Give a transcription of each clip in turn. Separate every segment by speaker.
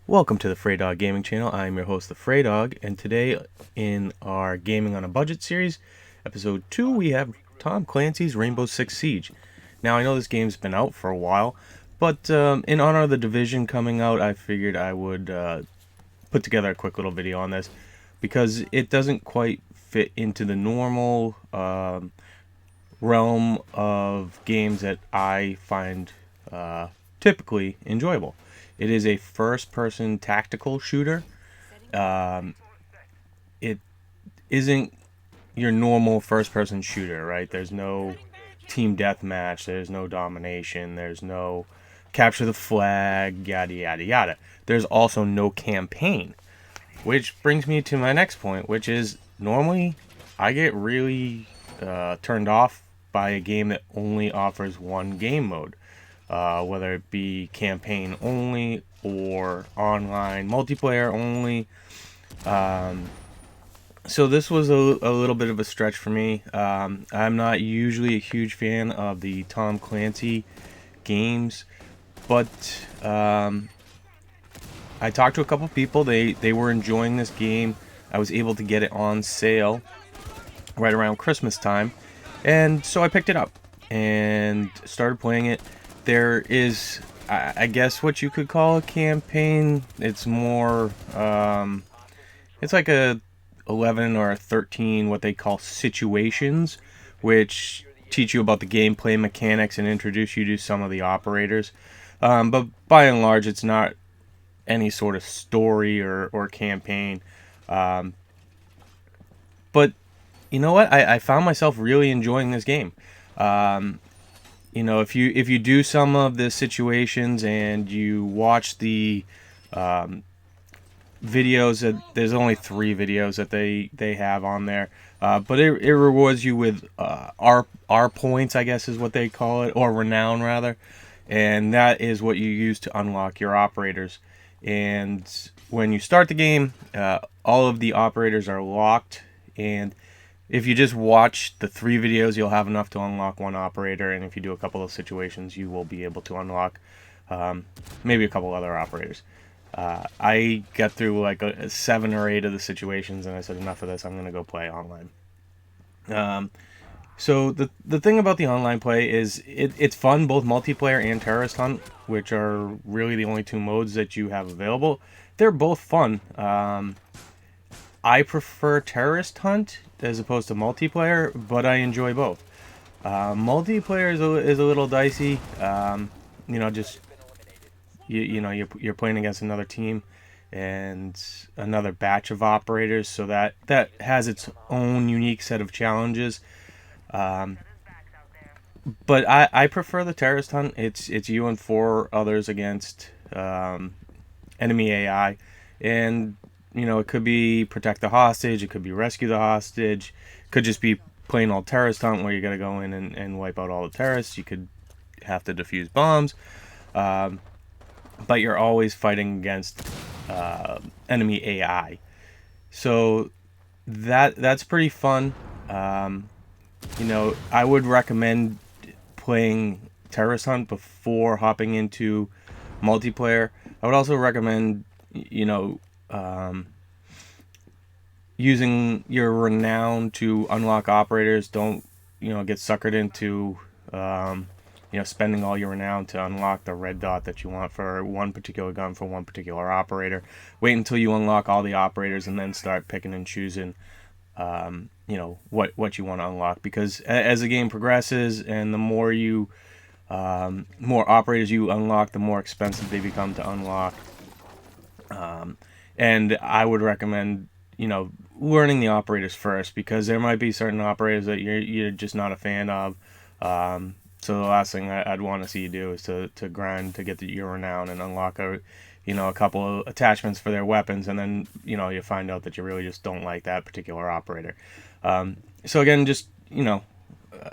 Speaker 1: Welcome to the Fray Dogg Gaming Channel. I am your host, the Fray Dogg, and today in our Gaming on a Budget series, episode 2, we have Tom Clancy's Rainbow Six Siege. Now, I know this game's been out for a while, but in honor of the Division coming out, I figured I would put together a quick little video on this because it doesn't quite fit into the normal realm of games that I find typically enjoyable. It is a first-person tactical shooter. It isn't your normal first-person shooter, right? There's no team deathmatch. There's no domination. There's no capture the flag, yada, yada, yada. There's also no campaign. Which brings me to my next point, which is normally I get really turned off by a game that only offers one game mode, whether it be campaign only or online multiplayer only. So this was a little bit of a stretch for me. I'm not usually a huge fan of the Tom Clancy games, but I talked to a couple people. They were enjoying this game. I was able to get it on sale right around Christmas time, and so I picked it up and started playing it. There is, I guess, what you could call a campaign. It's more, it's like a 11 or a 13, what they call situations, which teach you about the gameplay mechanics and introduce you to some of the operators. But by and large, it's not any sort of story or campaign. But you know what? I found myself really enjoying this game. If you do some of the situations and you watch the videos, that there's only 3 videos that they have on there, but it rewards you with R points, I guess is what they call it, or renown rather, and that is what you use to unlock your operators. And when you start the game, all of the operators are locked, and if you just watch the 3 videos, you'll have enough to unlock 1 operator, and if you do a couple of situations, you will be able to unlock maybe a couple other operators. I got through like 7 or 8 of the situations, and I said, enough of this, I'm going to go play online. So the thing about the online play is it's fun, both multiplayer and terrorist hunt, which are really the only 2 modes that you have available. They're both fun. I prefer terrorist hunt as opposed to multiplayer, but I enjoy both. Multiplayer is a little dicey. Just you're playing against another team and another batch of operators, so that has its own unique set of challenges. But I prefer the terrorist hunt. It's you and 4 others against enemy AI, and it could be protect the hostage, it could be rescue the hostage, it could just be plain old terrorist hunt where you got to go in and wipe out all the terrorists. You could have to defuse bombs, but you're always fighting against enemy AI. So that's pretty fun. I would recommend playing terrorist hunt before hopping into multiplayer. I would also recommend using your renown to unlock operators. Don't get suckered into spending all your renown to unlock the red dot that you want for one particular gun for one particular operator. Wait until you unlock all the operators and then start picking and choosing what you want to unlock, because as the game progresses and the more operators you unlock, the more expensive they become to unlock. And I would recommend learning the operators first, because there might be certain operators that you're just not a fan of. So the last thing I'd want to see you do is to grind to get your renown and unlock a couple of attachments for their weapons, and then you find out that you really just don't like that particular operator. So again, just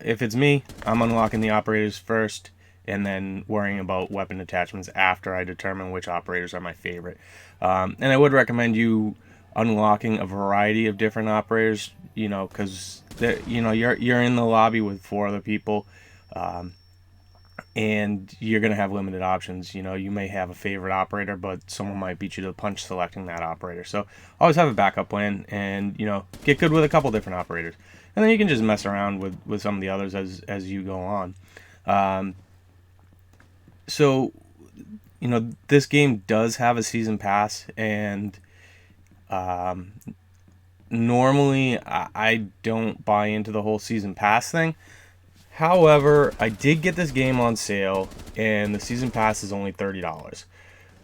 Speaker 1: if it's me, I'm unlocking the operators first, and then worrying about weapon attachments after I determine which operators are my favorite. And I would recommend you unlocking a variety of different operators, because you're in the lobby with 4 other people. and you're going to have limited options. You may have a favorite operator, but someone might beat you to the punch selecting that operator. So always have a backup plan, and get good with a couple different operators, and then you can just mess around with some of the others as you go on. So this game does have a season pass, and normally I don't buy into the whole season pass thing. However, I did get this game on sale, and the season pass is only $30.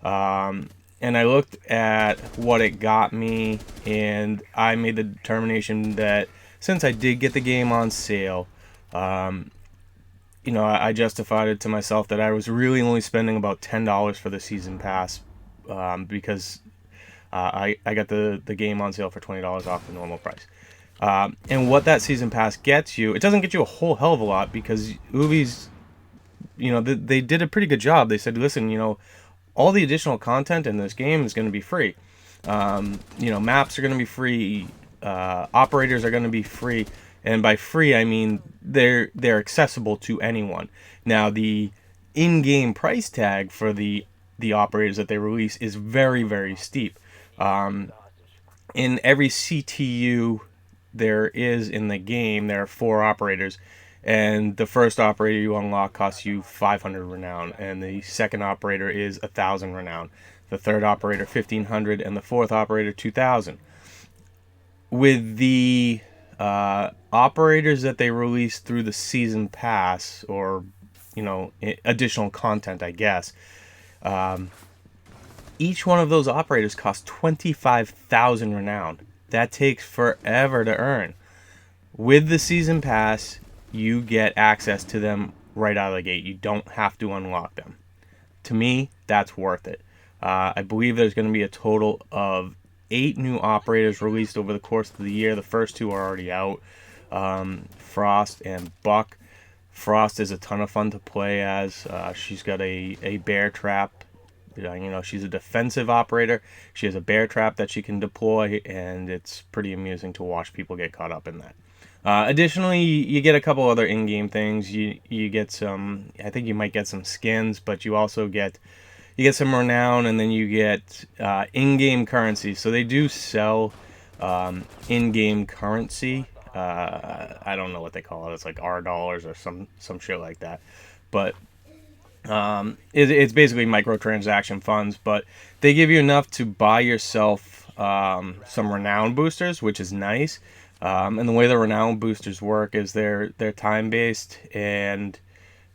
Speaker 1: And I looked at what it got me, and I made the determination that since I did get the game on sale, I justified it to myself that I was really only spending about $10 for the season pass, because I got the game on sale for $20 off the normal price. And what that season pass gets you, it doesn't get you a whole hell of a lot, because Ubi's, they did a pretty good job. They said, listen, all the additional content in this game is going to be free. Maps are going to be free. Operators are going to be free. And by free, I mean they're accessible to anyone. Now, the in-game price tag for the operators that they release is very, very steep. In every CTU there is in the game, there are 4 operators, and the first operator you unlock costs you 500 renown, and the second operator is 1,000 renown, the third operator 1,500, and the fourth operator 2,000. With the operators that they release through the season pass, or additional content, I guess, each one of those operators costs 25,000 renown. That takes forever to earn. With the season pass, you get access to them right out of the gate. You don't have to unlock them. To me, that's worth it. I believe there's going to be a total of 8 new operators released over the course of the year. The first 2 are already out, Frost and Buck. Frost is a ton of fun to play as. She's got a bear trap. She's a defensive operator. She has a bear trap that she can deploy, and it's pretty amusing to watch people get caught up in that. Additionally, you get a couple other in-game things. You get some, I think you might get some skins, but you also get some renown, and then you get in-game currency. So they do sell in-game currency. I don't know what they call it. It's like R dollars or some shit like that. But it's basically microtransaction funds, but they give you enough to buy yourself some renown boosters, which is nice. And the way the renown boosters work is they're time based, and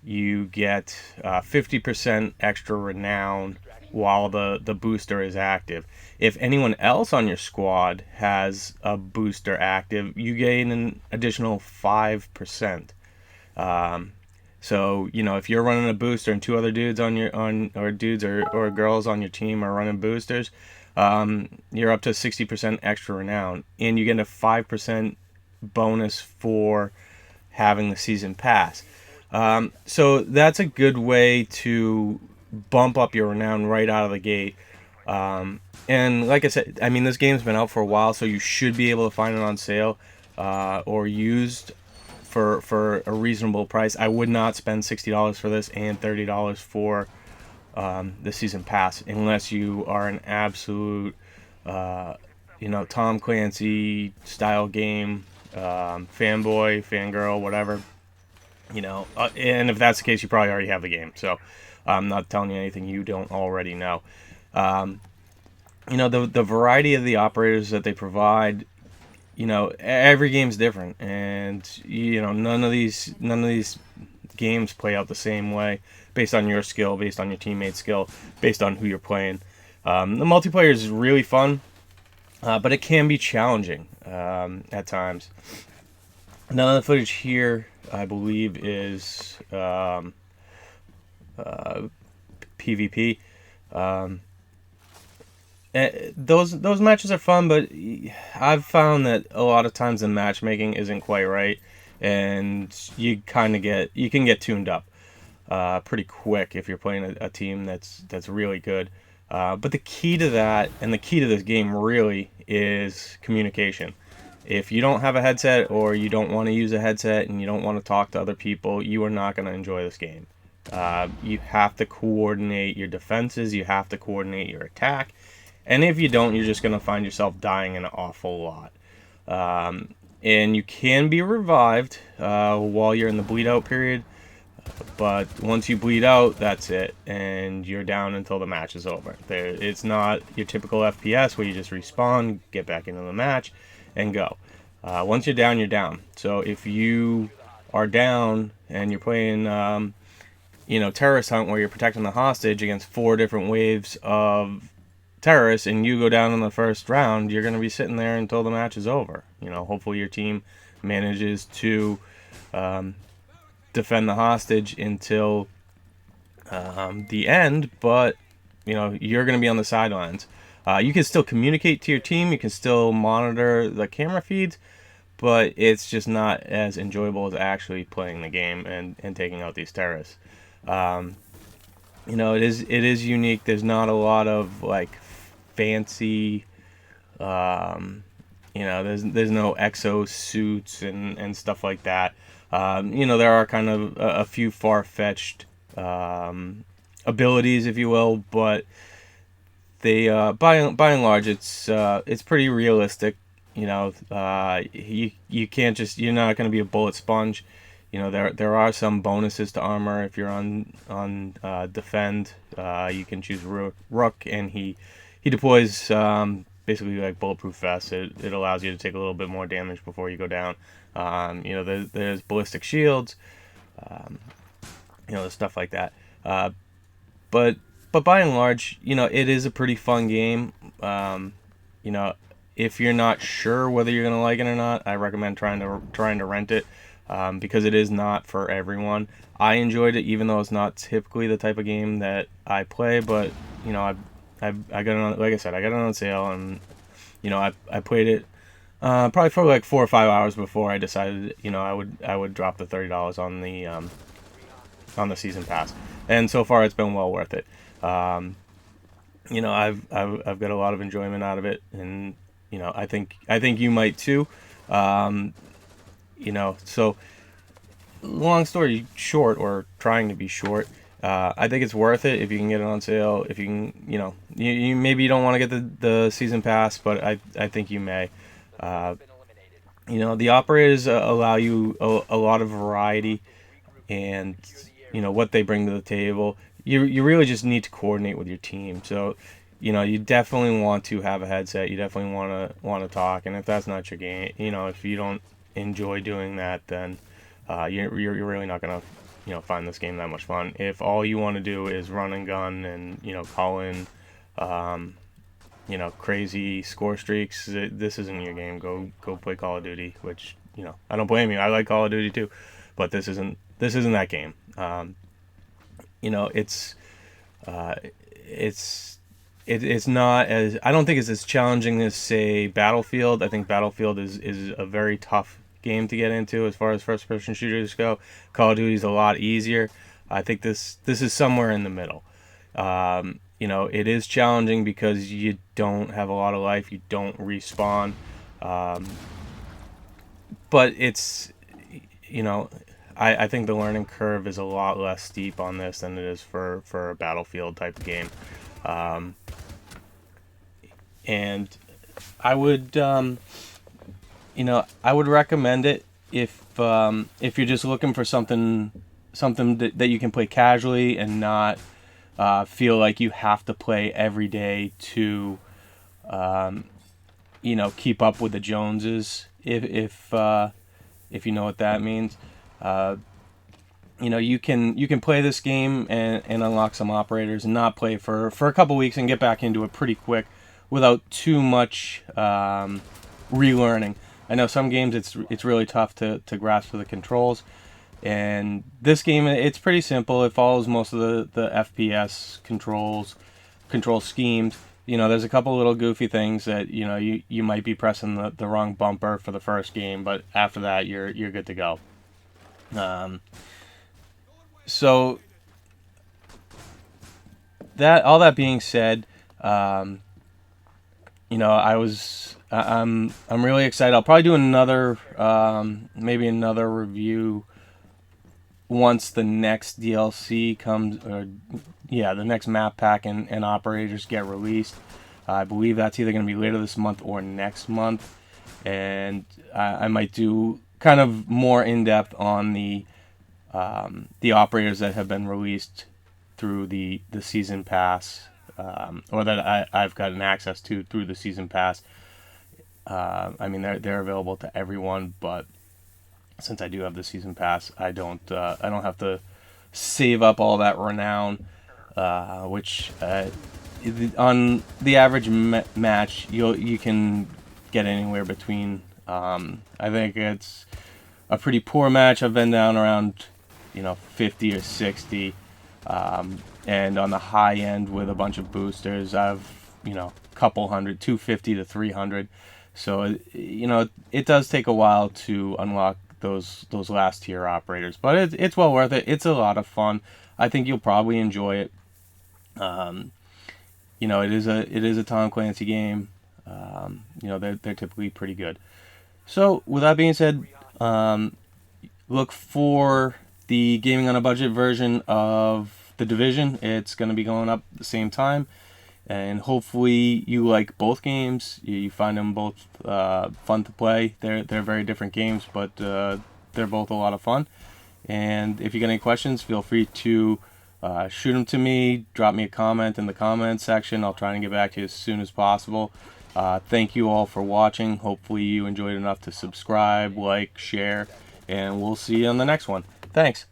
Speaker 1: you get 50% extra renown while the booster is active. If anyone else on your squad has a booster active, you gain an additional 5%. So if you're running a booster and 2 other dudes or girls on your team are running boosters, you're up to 60% extra renown, and you get a 5% bonus for having the season pass. So that's a good way to bump up your renown right out of the gate. And like I said, I mean, this game's been out for a while, so you should be able to find it on sale or used for a reasonable price. I would not spend $60 for this and $30 for the season pass unless you are an absolute Tom Clancy style game fanboy, fangirl, whatever. And if that's the case, you probably already have the game, so I'm not telling you anything you don't already know. The variety of the operators that they provide, every game's different, and none of these games play out the same way based on your skill, based on your teammate's skill, based on who you're playing. The multiplayer is really fun, but it can be challenging at times. None of the footage here, I believe, is PvP. Those matches are fun, but I've found that a lot of times the matchmaking isn't quite right, and you can get tuned up pretty quick if you're playing a team that's really good. But the key to that, and the key to this game really, is communication. If you don't have a headset, or you don't want to use a headset, and you don't want to talk to other people, you are not going to enjoy this game. You have to coordinate your defenses. You have to coordinate your attack. And if you don't, you're just going to find yourself dying an awful lot. And you can be revived while you're in the bleed out period. But once you bleed out, that's it. And you're down until the match is over. It's not your typical FPS where you just respawn, get back into the match, and go. Once you're down, you're down. So if you are down and you're playing, terrorist hunt where you're protecting the hostage against 4 different waves of terrorists, and you go down in the first round, you're going to be sitting there until the match is over. Hopefully your team manages to defend the hostage until the end, but you're going to be on the sidelines. You can still communicate to your team, you can still monitor the camera feeds, but it's just not as enjoyable as actually playing the game and taking out these terrorists. It is unique. There's not a lot of like fancy, there's no exo suits and stuff like that. There are kind of a few far-fetched abilities, if you will, but they by and large it's pretty realistic. You can't just, you're not going to be a bullet sponge. There are some bonuses to armor if you're on defend. You can choose Rook, and he deploys basically like bulletproof vest. It allows you to take a little bit more damage before you go down. There's ballistic shields, stuff like that. But by and large, it is a pretty fun game. If you're not sure whether you're gonna like it or not, I recommend trying to rent it, because it is not for everyone. I enjoyed it, even though it's not typically the type of game that I play. But I got it on, like I said, I got it on sale, and I played it probably for like 4 or 5 hours before I decided I would drop the $30 on the season pass, and so far it's been well worth it. I've got a lot of enjoyment out of it, and I think you might too. So long story short, or trying to be short, I think it's worth it if you can get it on sale. If you can, you maybe you don't want to get the season pass, but I think you may. The operators allow you a lot of variety, and what they bring to the table. You really just need to coordinate with your team. So you definitely want to have a headset. You definitely want to talk. And if that's not your game, if you don't enjoy doing that, then you're really not gonna find this game that much fun. If all you want to do is run and gun and call in crazy score streaks, this isn't your game. Go play Call of Duty, which I don't blame you. I like Call of Duty too, but this isn't that game. It's not as, I don't think it's as challenging as, say, Battlefield. I think Battlefield is a very tough game to get into as far as first-person shooters go. Call of Duty is a lot easier. I think this is somewhere in the middle. It is challenging because you don't have a lot of life. You don't respawn. But it's, I think the learning curve is a lot less steep on this than it is for a Battlefield type of game. And I would, I would recommend it if you're just looking for something that you can play casually and not feel like you have to play every day to, keep up with the Joneses. If you know what that means. You can play this game and unlock some operators and not play for a couple weeks and get back into it pretty quick without too much relearning. I know some games it's really tough to grasp the controls, and this game, it's pretty simple. It follows most of the FPS control schemes. There's a couple little goofy things that you might be pressing the wrong bumper for the first game, but after that you're good to go. So all that being said, I'm really excited. I'll probably do another maybe another review once the next DLC comes, or yeah, the next map pack and operators get released. I believe that's either going to be later this month or next month, and I might do kind of more in depth on the operators that have been released through the season pass, or that I've gotten access to through the season pass. I mean, they're available to everyone, but since I do have the season pass, I don't have to save up all that renown, which on the average match you can get anywhere between. I think it's a pretty poor match. I've been down around 50 or 60, and on the high end with a bunch of boosters, I've couple hundred, 250 to 300. So it does take a while to unlock those last tier operators, but it's well worth it. It's a lot of fun. I think you'll probably enjoy it. It is a Tom Clancy game. They're typically pretty good. So with that being said, look for the gaming on a budget version of The Division. It's going to be going up at the same time, and hopefully you like both games. You find them both fun to play. They're very different games, but they're both a lot of fun. And if you got any questions, feel free to shoot them to me. Drop me a comment in the comments section. I'll try and get back to you as soon as possible. Thank you all for watching. Hopefully you enjoyed enough to subscribe, like, share, and we'll see you on the next one. Thanks.